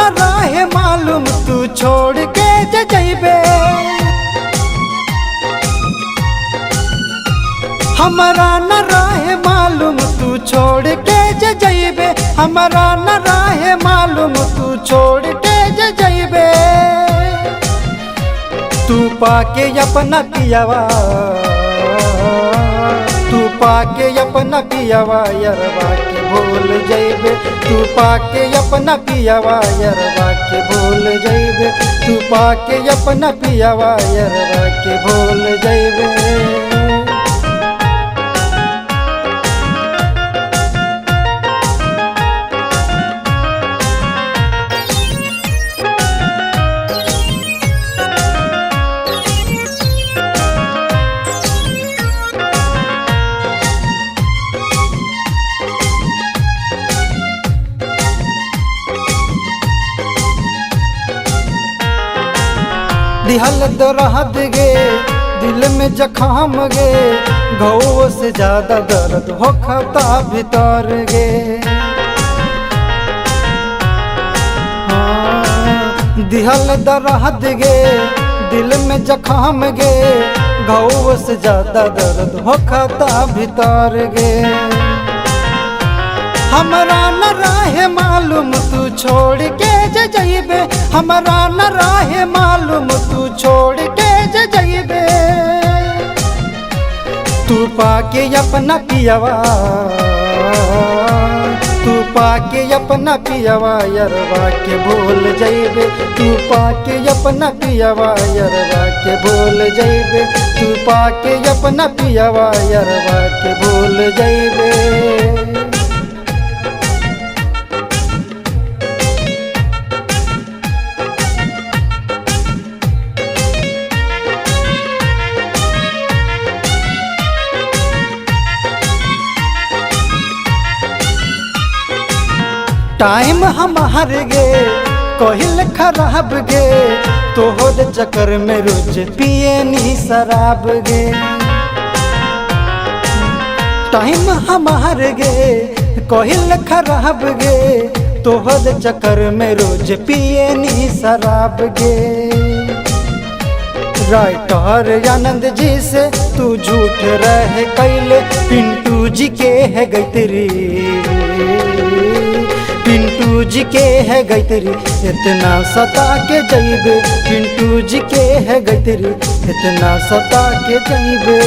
न रहे मालूम तू छोड़ के जइबे, हमरा न रहे मालूम तू छोड़ के जइबे, हमरा न रहे मालूम तू छोड़ के जइबे। तू पाके अपना पियावा, तू पाके अपना पियावा यरवा के भूल जइबे, तू पाके अपना पियावा यरवा के भूल जइबे, तू पाके अपना पियावा यरवा के भूल जइबे। दिहल दर्द गे दिल में जख्म गे, घाव से ज्यादा दर्द होखता भीतर गे। दिहल दर्द गे दिल में जख्म गे, घाव से ज्यादा दर्द होखता भीतर गे। हमरा न रहे मालूम तू छोड़ के जइबे, हमरा न रहे मालूम तू छोड़ के जइबे। तू पाके अपना पियावा, तू पाके अपना पियावा यरवा के भूल जइबे, तू पाके अपना पियावा यरवा के भूल जइबे, तू पाके अपना पियावा यरवा के भूल जइबे। टाइम हमार गे कहिल खराब गे, तोहर चक्कर में रोज पिए नी शराब गे। टाइम हमार गे कहिल खराब गे, तोहर चक्कर में रोज पिए नी शराब गे। राइटर आनंद जी से तू झूठ रह कैले, पिंटू जी के है गैतरी, पिंटू जी के है गैतरी इतना सता के जइबे, पिंटू जी के है गैतरी इतना सता के जइबे।